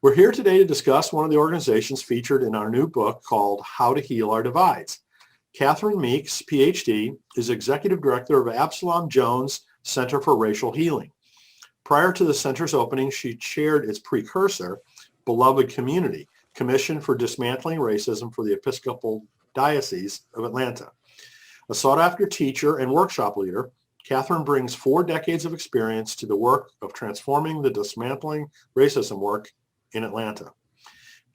We're here today to discuss one of the organizations featured in our new book called How to Heal Our Divides. Catherine Meeks, PhD, is Executive Director of Absalom Jones Center for Racial Healing. Prior to the center's opening, she chaired its precursor, Beloved Community, Commission for Dismantling Racism for the Episcopal Diocese of Atlanta. A sought-after teacher and workshop leader, Catherine brings 4 decades of experience to the work of transforming the dismantling racism work in Atlanta.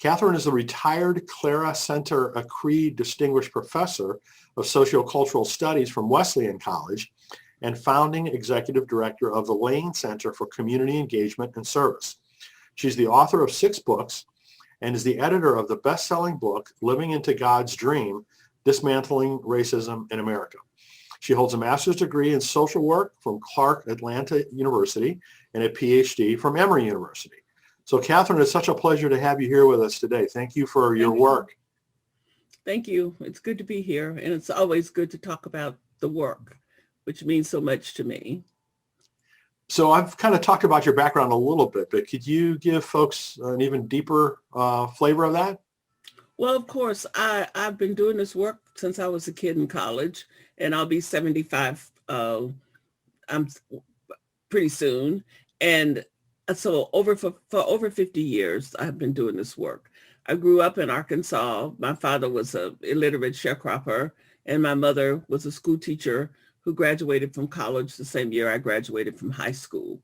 Catherine is a retired Clara Center Acree Distinguished Professor of Sociocultural Studies from Wesleyan College and founding executive director of the Lane Center for Community Engagement and Service. She's the author of 6 books and is the editor of the best-selling book, Living into God's Dream, Dismantling Racism in America. She holds a master's degree in social work from Clark Atlanta University and a PhD from Emory University. So Catherine, it's such a pleasure to have you here with us today. Thank you for your work. Thank you. It's good to be here. And it's always good to talk about the work, which means so much to me. So I've kind of talked about your background a little bit, but could you give folks an even deeper flavor of that? Well, of course, I've been doing this work since I was a kid in college, and I'll be 75 I'm pretty soon. And so for over 50 years, I've been doing this work. I grew up in Arkansas. My father was an illiterate sharecropper, and my mother was a school teacher who graduated from college the same year I graduated from high school.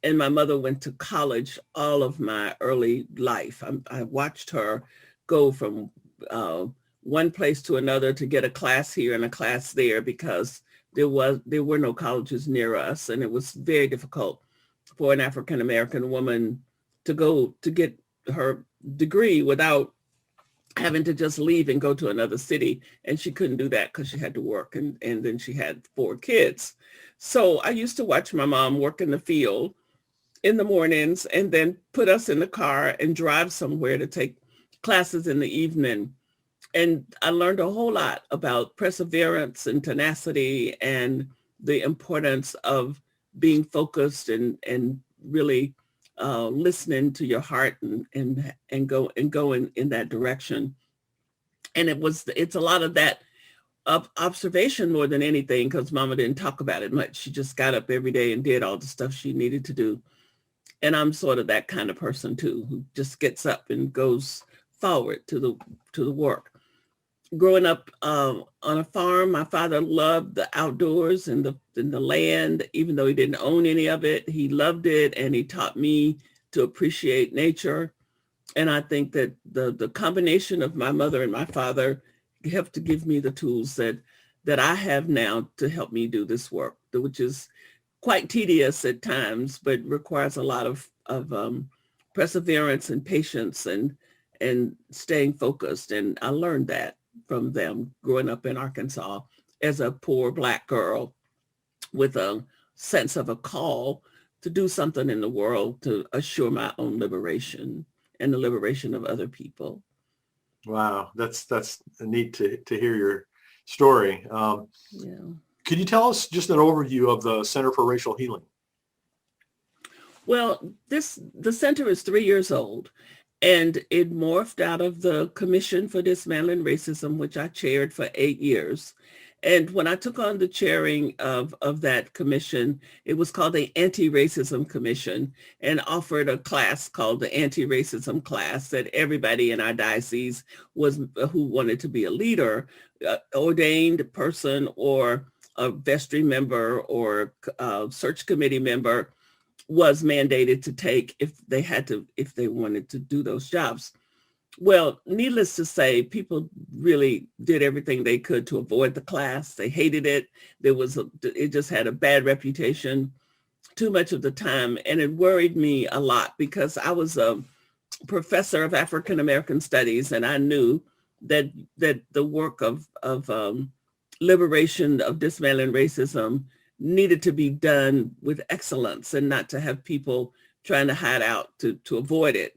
And my mother went to college all of my early life. I watched her go from one place to another to get a class here and a class there because there were no colleges near us, and it was very difficult for an African-American woman to go to get her degree without having to just leave and go to another city. And she couldn't do that because she had to work, and then she had 4 kids. So I used to watch my mom work in the field in the mornings and then put us in the car and drive somewhere to take classes in the evening. And I learned a whole lot about perseverance and tenacity and the importance of being focused and really listening to your heart and going in that direction. And it's a lot of that observation more than anything, because Mama didn't talk about it much. She just got up every day and did all the stuff she needed to do. And I'm sort of that kind of person too, who just gets up and goes forward to the work. Growing up on a farm, my father loved the outdoors and the land. Even though he didn't own any of it, he loved it, and he taught me to appreciate nature. And I think that the combination of my mother and my father helped to give me the tools that I have now to help me do this work, which is quite tedious at times, but requires a lot of perseverance and patience and staying focused. And I learned that from them growing up in Arkansas as a poor Black girl with a sense of a call to do something in the world to assure my own liberation and the liberation of other people. Wow, that's neat to hear your story. Yeah. Could you tell us just an overview of the Center for Racial Healing? Well, the center is 3 years old. And it morphed out of the Commission for Dismantling Racism, which I chaired for 8 years. And when I took on the chairing of that commission, it was called the Anti-Racism Commission, and offered a class called the Anti-Racism class that everybody in our diocese who wanted to be a leader, ordained person or a vestry member or search committee member, was mandated to take if they wanted to do those jobs. Well, needless to say, people really did everything they could to avoid the class. They hated it. It just had a bad reputation too much of the time. And it worried me a lot because I was a professor of African American studies, and I knew that the work of liberation of dismantling racism needed to be done with excellence and not to have people trying to hide out to avoid it.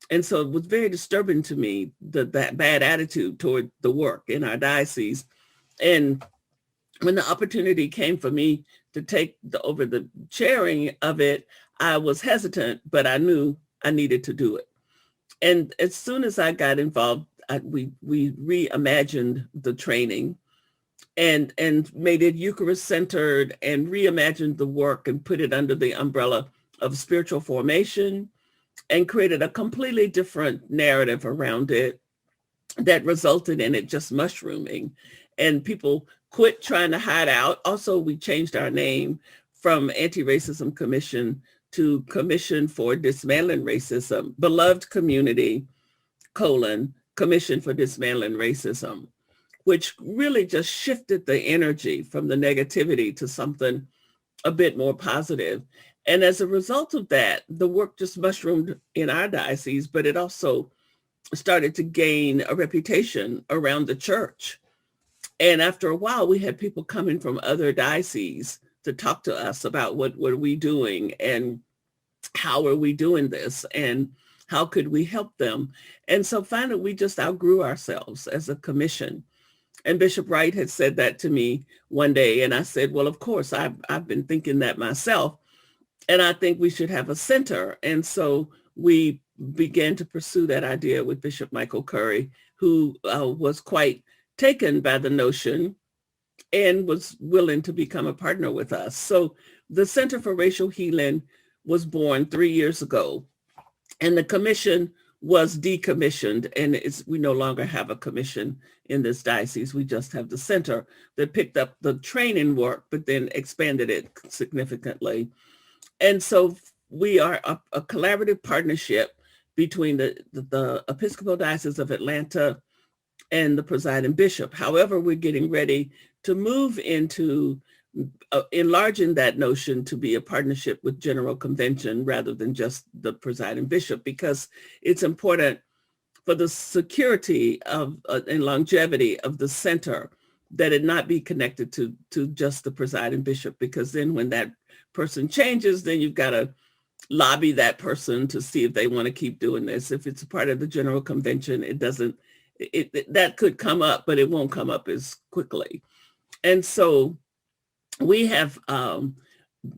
And so it was very disturbing to me, that bad attitude toward the work in our diocese. And when the opportunity came for me to take over the chairing of it, I was hesitant, but I knew I needed to do it. And as soon as I got involved, we reimagined the training and made it Eucharist centered and reimagined the work and put it under the umbrella of spiritual formation and created a completely different narrative around it that resulted in it just mushrooming. And people quit trying to hide out. Also, we changed our name from Anti-Racism Commission to Commission for Dismantling Racism, Beloved Community, Commission for Dismantling Racism, which really just shifted the energy from the negativity to something a bit more positive. And as a result of that, the work just mushroomed in our diocese, but it also started to gain a reputation around the church. And after a while, we had people coming from other dioceses to talk to us about what are we doing and how are we doing this and how could we help them. And so finally, we just outgrew ourselves as a commission. And Bishop Wright had said that to me one day. And I said, well, of course, I've been thinking that myself. And I think we should have a center. And so we began to pursue that idea with Bishop Michael Curry, who was quite taken by the notion and was willing to become a partner with us. So the Center for Racial Healing was born 3 years ago, and the commission was decommissioned, and we no longer have a commission in this diocese. We just have the center that picked up the training work, but then expanded it significantly. And so we are a collaborative partnership between the Episcopal Diocese of Atlanta and the presiding bishop. However, we're getting ready to move into enlarging that notion to be a partnership with General Convention rather than just the presiding bishop, because it's important for the security of and longevity of the center that it not be connected to just the presiding bishop, because then when that person changes, then you've got to lobby that person to see if they want to keep doing this. If it's a part of the General Convention, that could come up, but it won't come up as quickly. And so we are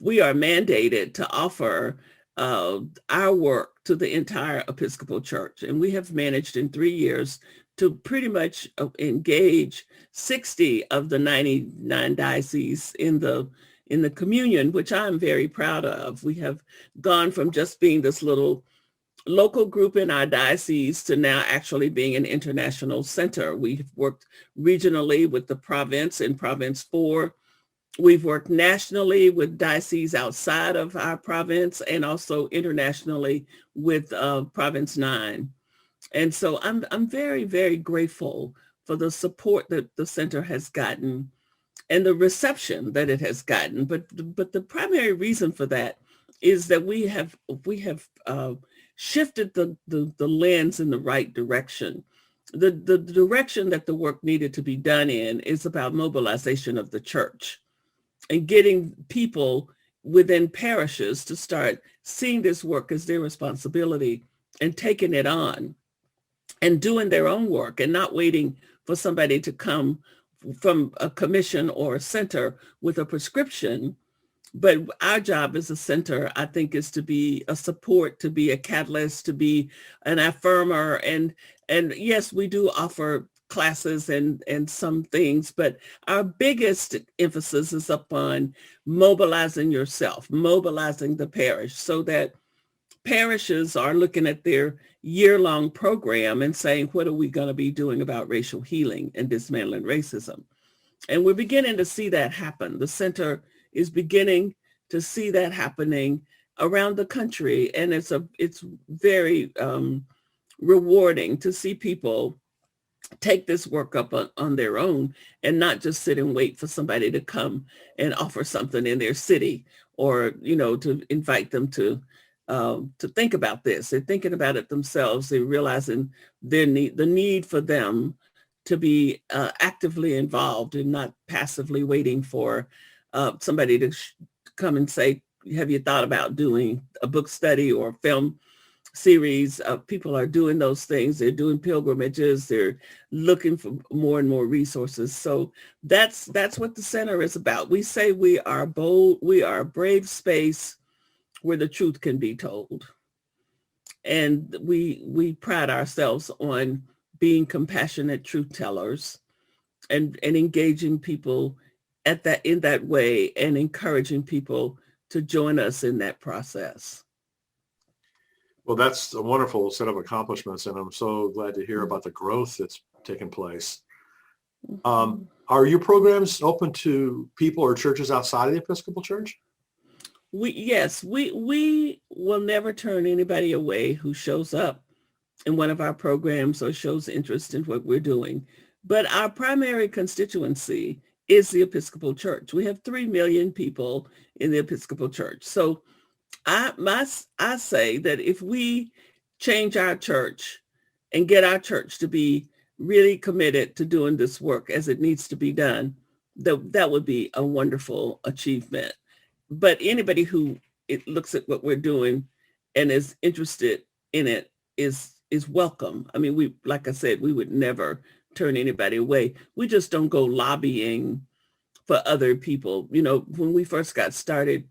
mandated to offer our work to the entire Episcopal Church. And we have managed in 3 years to pretty much engage 60 of the 99 dioceses in the communion, which I'm very proud of. We have gone from just being this little local group in our diocese to now actually being an international center. We've worked regionally with the province in Province 4. We've worked nationally with dioceses outside of our province and also internationally with Province 9. And so I'm very, very grateful for the support that the center has gotten and the reception that it has gotten. But the primary reason for that is that we have shifted the lens in the right direction. The direction that the work needed to be done in is about mobilization of the church and getting people within parishes to start seeing this work as their responsibility and taking it on and doing their own work and not waiting for somebody to come from a commission or a center with a prescription. But our job as a center, I think, is to be a support, to be a catalyst, to be an affirmer. And yes, we do offer classes and some things, but our biggest emphasis is upon mobilizing yourself, mobilizing the parish so that parishes are looking at their year-long program and saying, what are we going to be doing about racial healing and dismantling racism? And we're beginning to see that happen. The center is beginning to see that happening around the country. And it's very rewarding to see people take this work up on their own and not just sit and wait for somebody to come and offer something in their city or, to invite them to think about this. They're thinking about it themselves. They're realizing the need for them to be actively involved and not passively waiting for somebody to come and say, have you thought about doing a book study or film series? People are doing those things. They're doing pilgrimages. They're looking for more and more resources. So that's what the center is about. We say we are bold. We are a brave space where the truth can be told. And we pride ourselves on being compassionate truth tellers and engaging people in that way and encouraging people to join us in that process. Well, that's a wonderful set of accomplishments, and I'm so glad to hear Mm-hmm. about the growth that's taken place. Mm-hmm. Are your programs open to people or churches outside of the Episcopal Church? Yes, we will never turn anybody away who shows up in one of our programs or shows interest in what we're doing. But our primary constituency is the Episcopal Church. We have 3 million people in the Episcopal Church. So I say that if we change our church and get our church to be really committed to doing this work as it needs to be done, that would be a wonderful achievement. But anybody who looks at what we're doing and is interested in it is welcome. I mean, like I said, we would never turn anybody away. We just don't go lobbying for other people. You know, when we first got started,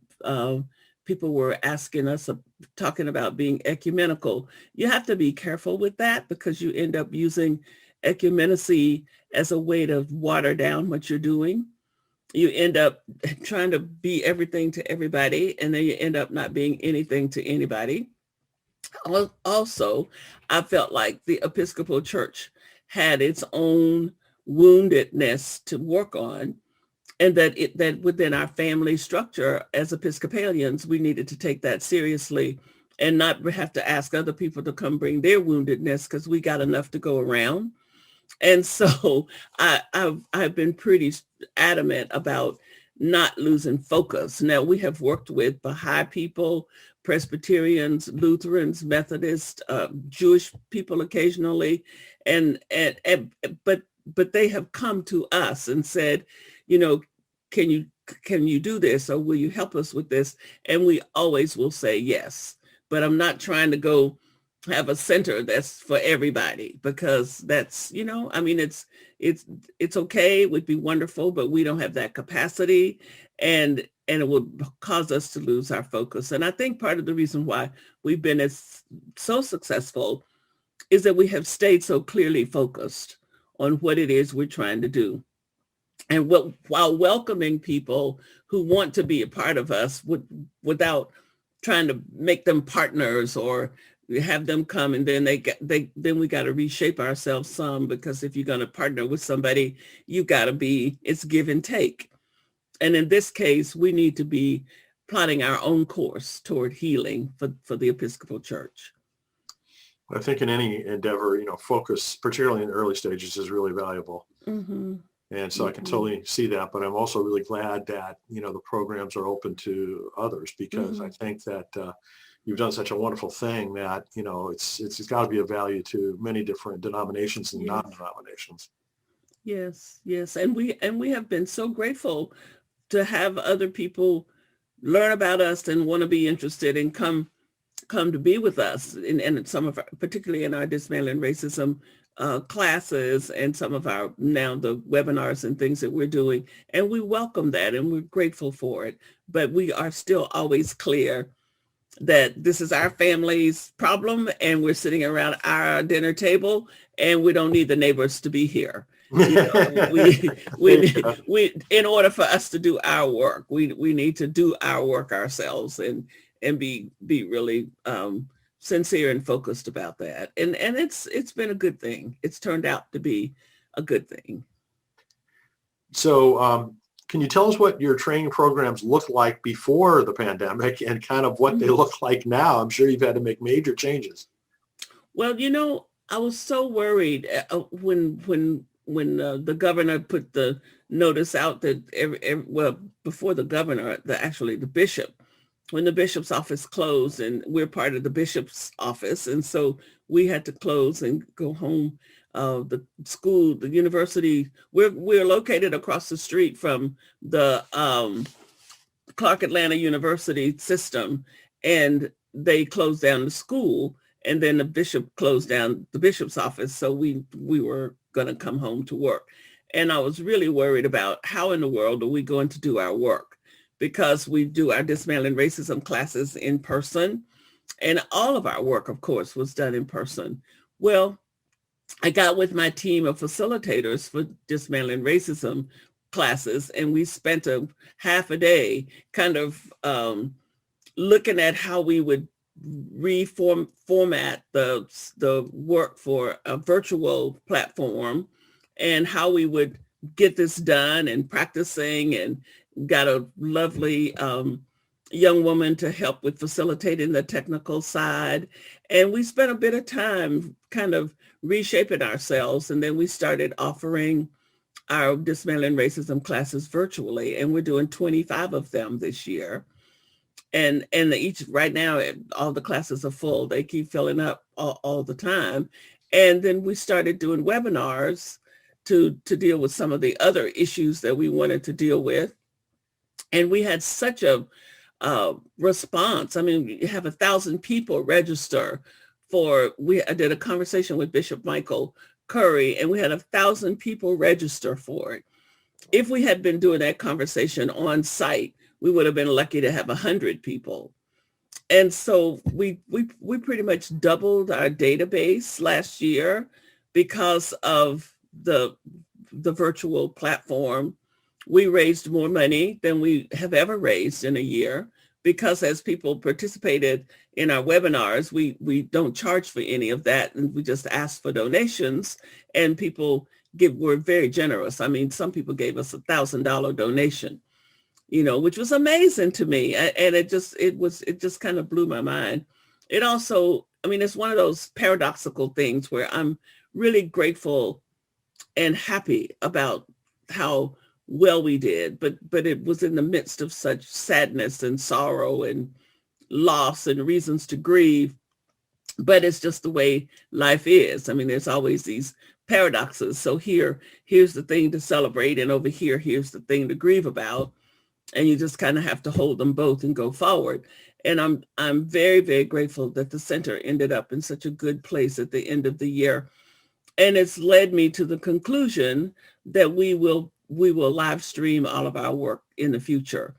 people were asking us, talking about being ecumenical. You have to be careful with that because you end up using ecumenacy as a way to water down what you're doing. You end up trying to be everything to everybody, and then you end up not being anything to anybody. Also, I felt like the Episcopal Church had its own woundedness to work on, and that within our family structure as Episcopalians, we needed to take that seriously and not have to ask other people to come bring their woundedness because we got enough to go around. And so I've been pretty adamant about not losing focus. Now, we have worked with Baha'i people, Presbyterians, Lutherans, Methodists, Jewish people occasionally, but they have come to us and said, you know, can you do this, or will you help us with this? And we always will say yes. But I'm not trying to go have a center that's for everybody, because that's, you know, I mean, it's okay. It would be wonderful, but we don't have that capacity, and it would cause us to lose our focus. And I think part of the reason why we've been so successful is that we have stayed so clearly focused on what it is we're trying to do. And while welcoming people who want to be a part of us without trying to make them partners or have them come, and then then we got to reshape ourselves some, because if you're going to partner with somebody, you got to it's give and take. And in this case, we need to be plotting our own course toward healing for the Episcopal Church. I think in any endeavor, you know, focus, particularly in the early stages, is really valuable. Mm-hmm. And so I can totally see that, but I'm also really glad that, you know, the programs are open to others, because I think that you've done such a wonderful thing that, you know, it's got to be of value to many different denominations and non-denominations. Yes. And we have been so grateful to have other people learn about us and want to be interested and come to be with us in some of our, particularly in our Dismantling Racism classes, and some of our now the webinars and things that we're doing. And we welcome that and we're grateful for it. But we are still always clear that this is our family's problem, and we're sitting around our dinner table, and we don't need the neighbors to be here. You know, we in order for us to do our work, we need to do our work ourselves and be really sincere and focused about that. And it's been a good thing. It's turned out to be a good thing. So can you tell us what your training programs looked like before the pandemic and kind of what they look like now? I'm sure you've had to make major changes. Well, you know, I was so worried when the governor put the notice out that before the governor, the bishop, when the bishop's office closed, and we're part of the bishop's office. And so we had to close and go home. The school, the university, we're located across the street from the Clark Atlanta University system, and they closed down the school, and then the bishop closed down the bishop's office. So we were going to come home to work. And I was really worried about how in the world are we going to do our work, because we do our Dismantling Racism classes in person. And all of our work, of course, was done in person. Well, I got with my team of facilitators for dismantling racism classes, and we spent a half a day kind of looking at how we would format the work for a virtual platform and how we would get this done and practicing, and got a lovely young woman to help with facilitating the technical side. And we spent a bit of time kind of reshaping ourselves. And then we started offering our dismantling racism classes virtually, and we're doing 25 of them this year. And each right now, all the classes are full. They keep filling up all the time. And then we started doing webinars to deal with some of the other issues that we wanted to deal with. And we had such a response. I mean, you have 1,000 people register I did a conversation with Bishop Michael Curry, and we had 1,000 people register for it. If we had been doing that conversation on site, we would have been lucky to have 100 people. And so we pretty much doubled our database last year because of the virtual platform. We raised more money than we have ever raised in a year, because as people participated in our webinars, we don't charge for any of that, and we just ask for donations, and people were very generous. I mean, some people gave us $1,000 donation, which was amazing to me. And it just kind of blew my mind. It also, I mean, it's one of those paradoxical things where I'm really grateful and happy about how well we did, but it was in the midst of such sadness and sorrow and loss and reasons to grieve. But it's just the way life is. I mean, there's always these paradoxes. So here's the thing to celebrate, and over here's the thing to grieve about. And you just kind of have to hold them both and go forward. And I'm very, very grateful that the center ended up in such a good place at the end of the year. And it's led me to the conclusion that we will live stream all of our work in the future,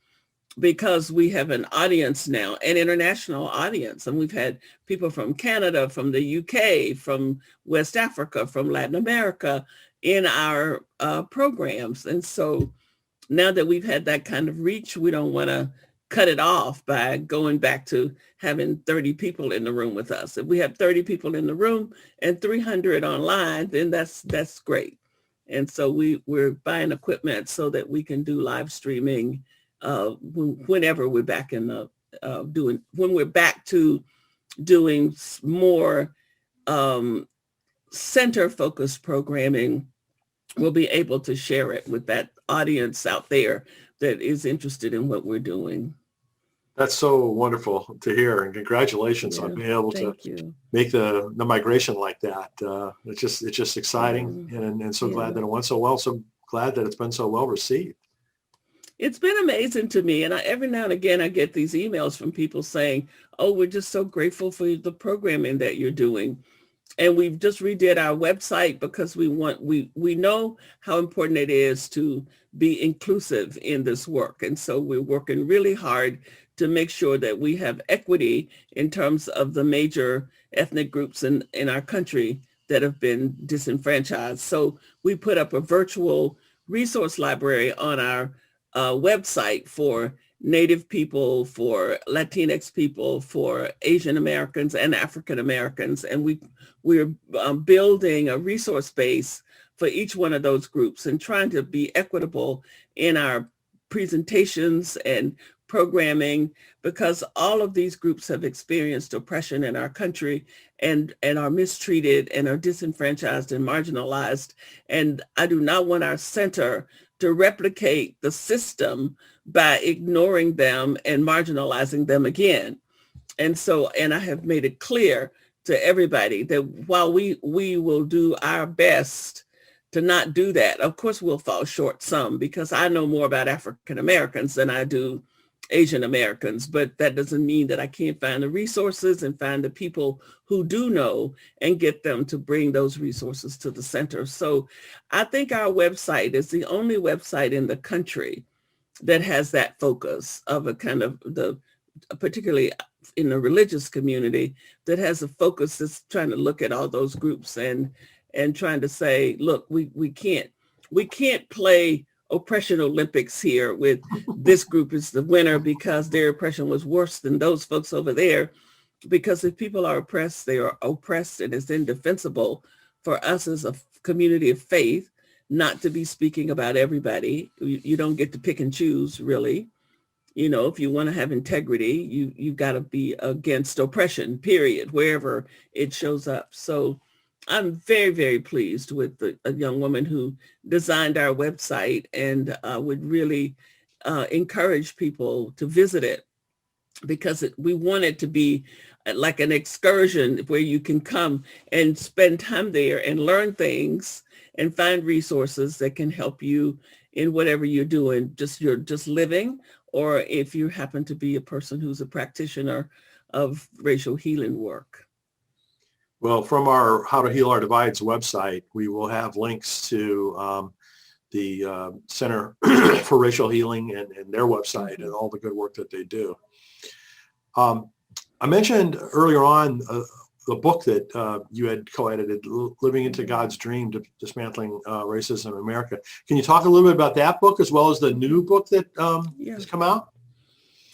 because we have an audience now, an international audience. And we've had people from Canada, from the UK, from West Africa, from Latin America in our programs. And so now that we've had that kind of reach, we don't want to cut it off by going back to having 30 people in the room with us. If we have 30 people in the room and 300 online, then that's great. And so we're buying equipment so that we can do live streaming whenever we're back when we're back to doing more center focused programming. We'll be able to share it with that audience out there that is interested in what we're doing. That's so wonderful to hear, and congratulations on being able to make the migration like that. It's just exciting, and so glad that it went so well. So glad that it's been so well received. It's been amazing to me, and every now and again I get these emails from people saying, "Oh, we're just so grateful for the programming that you're doing." And we've just redid our website because we know how important it is to be inclusive in this work. And so we're working really hard to make sure that we have equity in terms of the major ethnic groups in our country that have been disenfranchised. So we put up a virtual resource library on our website for Native people, for Latinx people, for Asian Americans and African Americans. And we're building a resource base for each one of those groups and trying to be equitable in our presentations and programming, because all of these groups have experienced oppression in our country and are mistreated and are disenfranchised and marginalized. And I do not want our center to replicate the system by ignoring them and marginalizing them again. And I have made it clear to everybody that while we will do our best to not do that, of course we'll fall short some, because I know more about African Americans than I do Asian Americans, but that doesn't mean that I can't find the resources and find the people who do know and get them to bring those resources to the center. So I think our website is the only website in the country that has that focus of a kind of particularly in the religious community that has a focus that's trying to look at all those groups and trying to say, look, we can't play oppression Olympics here with this group is the winner because their oppression was worse than those folks over there. Because if people are oppressed, they are oppressed, and it's indefensible for us as a community of faith not to be speaking about everybody. You don't get to pick and choose, really. You know, if you want to have integrity, you've got to be against oppression, period, wherever it shows up. So I'm very, very pleased with a young woman who designed our website, and would really encourage people to visit it, because we want it to be like an excursion where you can come and spend time there and learn things and find resources that can help you in whatever you're doing, you're just living, or if you happen to be a person who's a practitioner of racial healing work. Well, from our How to Heal Our Divides website, we will have links to the Center for Racial Healing and their website and all the good work that they do. I mentioned earlier on the book that you had co-edited, Living into God's Dream, Dismantling Racism in America. Can you talk a little bit about that book as well as the new book that has come out?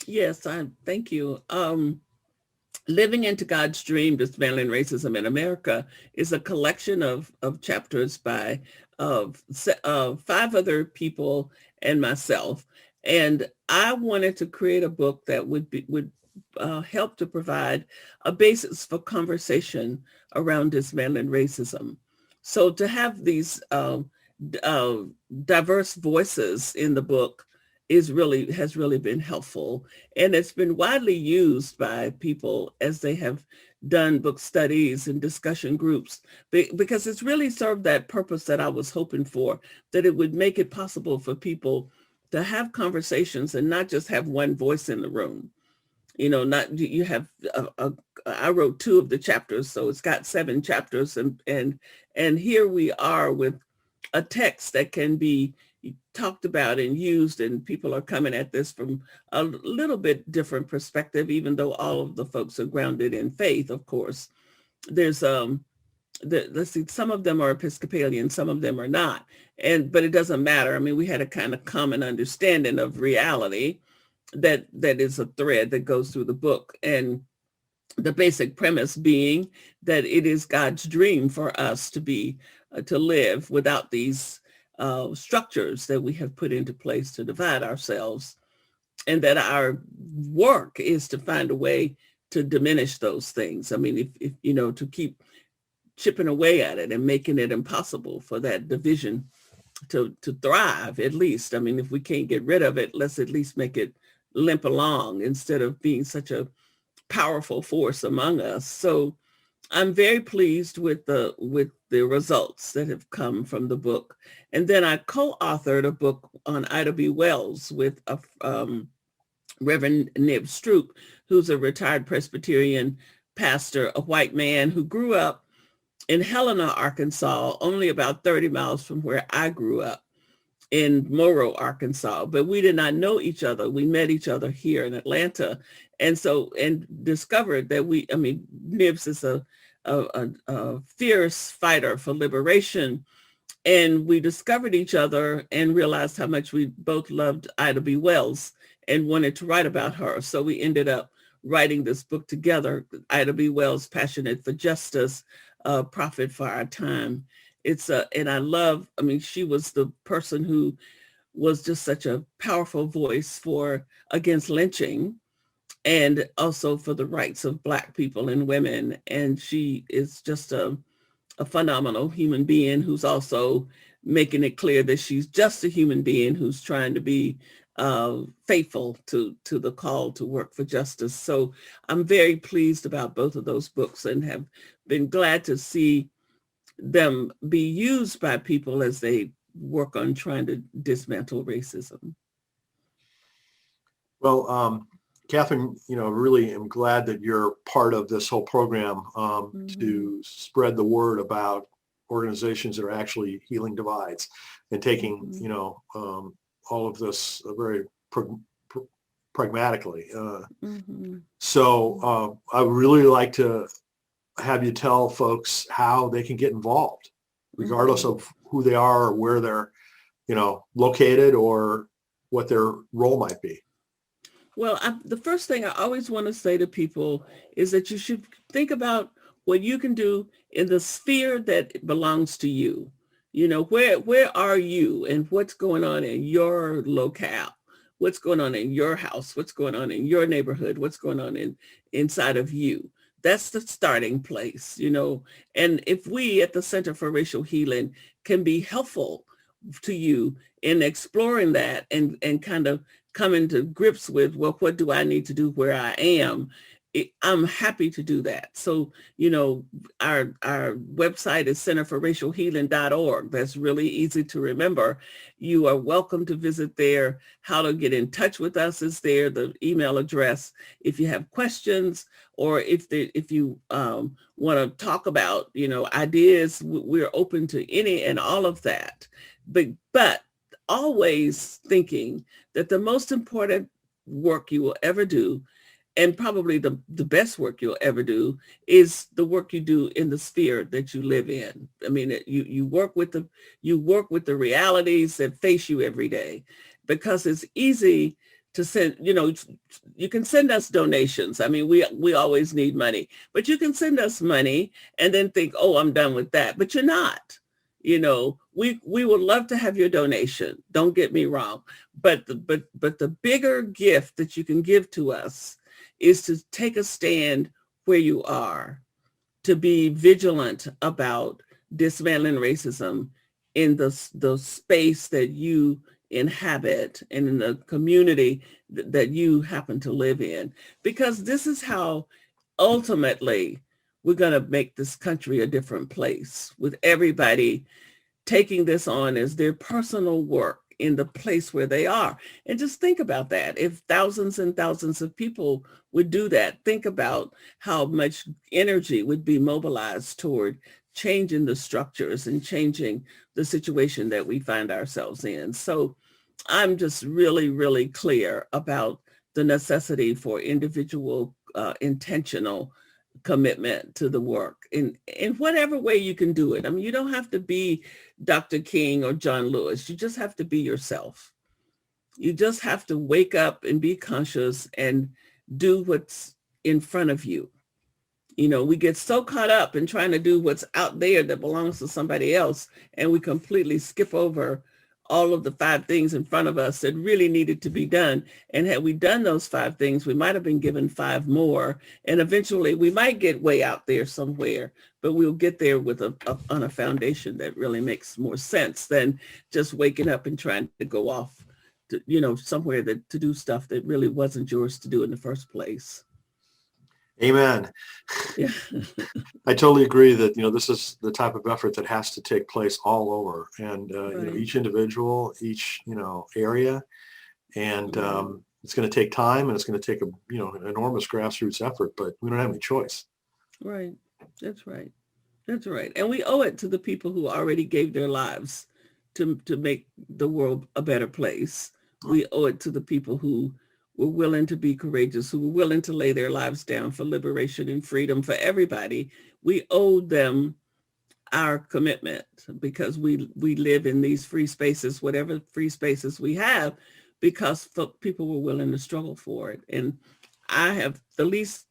Yes, thank you. Living into God's Dream, Dismantling Racism in America is a collection of chapters by 5 other people and myself. And I wanted to create a book that would help to provide a basis for conversation around dismantling racism. So to have these diverse voices in the book has really been helpful. And it's been widely used by people as they have done book studies and discussion groups, because it's really served that purpose that I was hoping for, that it would make it possible for people to have conversations and not just have one voice in the room. You know, you have, I wrote 2 of the chapters, so it's got 7 chapters. And here we are with a text that can be talked about and used, and people are coming at this from a little bit different perspective, even though all of the folks are grounded in faith, of course. There's, let's see, some of them are Episcopalian, some of them are not. But it doesn't matter. I mean, we had a kind of common understanding of reality that is a thread that goes through the book. And the basic premise being that it is God's dream for us to live without these structures that we have put into place to divide ourselves, and that our work is to find a way to diminish those things. I mean, if you know, to keep chipping away at it and making it impossible for that division to thrive, at least. I mean, if we can't get rid of it, let's at least make it limp along instead of being such a powerful force among us. So I'm very pleased with the results that have come from the book. And then I co-authored a book on Ida B. Wells with Reverend Nib Stroop, who's a retired Presbyterian pastor, a white man who grew up in Helena, Arkansas, only about 30 miles from where I grew up in Monroe, Arkansas. But we did not know each other. We met each other here in Atlanta. And discovered that Nibs is a fierce fighter for liberation. And we discovered each other and realized how much we both loved Ida B. Wells and wanted to write about her. So we ended up writing this book together, Ida B. Wells, Passionate for Justice, Prophet for Our Time. She was the person who was just such a powerful voice against lynching, and also for the rights of Black people and women. And she is just a phenomenal human being who's also making it clear that she's just a human being who's trying to be faithful to the call to work for justice. So I'm very pleased about both of those books and have been glad to see them be used by people as they work on trying to dismantle racism. Well, Catherine, really am glad that you're part of this whole program to spread the word about organizations that are actually healing divides and taking, all of this very pragmatically. Mm-hmm. So I would really like to have you tell folks how they can get involved, regardless Mm-hmm. of who they are or where they're, located or what their role might be. Well, the first thing I always want to say to people is that you should think about what you can do in the sphere that belongs to you. Where are you and what's going on in your locale? What's going on in your house? What's going on in your neighborhood? What's going on inside of you? That's the starting place. And if we at the Center for Racial Healing can be helpful to you in exploring that and kind of coming to grips with, well, what do I need to do where I am? I'm happy to do that. So, our website is centerforracialhealing.org. That's really easy to remember. You are welcome to visit there. How to get in touch with us is there, the email address. If you have questions or if you want to talk about, ideas, we're open to any and all of that. But always thinking that the most important work you will ever do, and probably the best work you'll ever do, is the work you do in the sphere that you live in. I mean, you work with the realities that face you every day, because it's easy to send, you can send us donations. I mean, we always need money, but you can send us money and then think, oh, I'm done with that. But you're not. We would love to have your donation. Don't get me wrong. But the bigger gift that you can give to us is to take a stand where you are, to be vigilant about dismantling racism in the space that you inhabit and in the community that you happen to live in. Because this is how ultimately we're going to make this country a different place, with everybody taking this on as their personal work in the place where they are. And just think about that. If thousands and thousands of people would do that, think about how much energy would be mobilized toward changing the structures and changing the situation that we find ourselves in. So I'm just really, really clear about the necessity for individual intentional commitment to the work in whatever way you can do it. I mean, you don't have to be Dr. King or John Lewis. You just have to be yourself. You just have to wake up and be conscious and do what's in front of you. We get so caught up in trying to do what's out there that belongs to somebody else, and we completely skip over all of the 5 things in front of us that really needed to be done. And had we done those 5 things, we might have been given 5 more. And eventually we might get way out there somewhere, but we'll get there with on a foundation that really makes more sense than just waking up and trying to go off to, somewhere to do stuff that really wasn't yours to do in the first place. Amen. Yeah. I totally agree that, this is the type of effort that has to take place all over, and, Right. each individual, each, area. And it's going to take time, and it's going to take an enormous grassroots effort, but we don't have any choice. Right. That's right. That's right. And we owe it to the people who already gave their lives to make the world a better place. We owe it to the people who were willing to be courageous, who were willing to lay their lives down for liberation and freedom for everybody. We owe them our commitment, because we live in these free spaces, whatever free spaces we have, because people were willing to struggle for it. And I have the least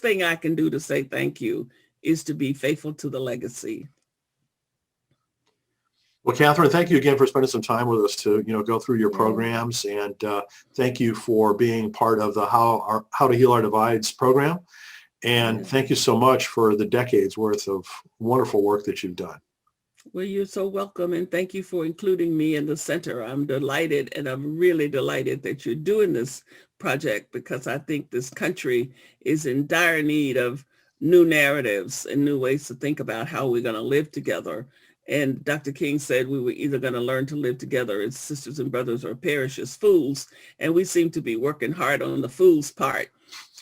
thing I can do to say thank you is to be faithful to the legacy. Well, Catherine, thank you again for spending some time with us to, go through your programs, and thank you for being part of the How to Heal Our Divides program. And thank you so much for the decades worth of wonderful work that you've done. Well, you're so welcome, and thank you for including me in the center. I'm delighted, and I'm really delighted that you're doing this project, because I think this country is in dire need of new narratives and new ways to think about how we're going to live together. And Dr. King said we were either going to learn to live together as sisters and brothers or perish as fools. And we seem to be working hard on the fools part.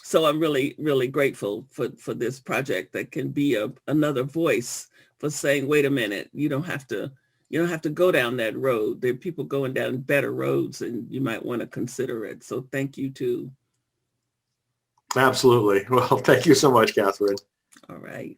So I'm really, really grateful for this project that can be another voice for saying, wait a minute, you don't have to, you don't have to go down that road. There are people going down better roads, and you might want to consider it. So thank you too. Absolutely. Well, thank you so much, Catherine. All right.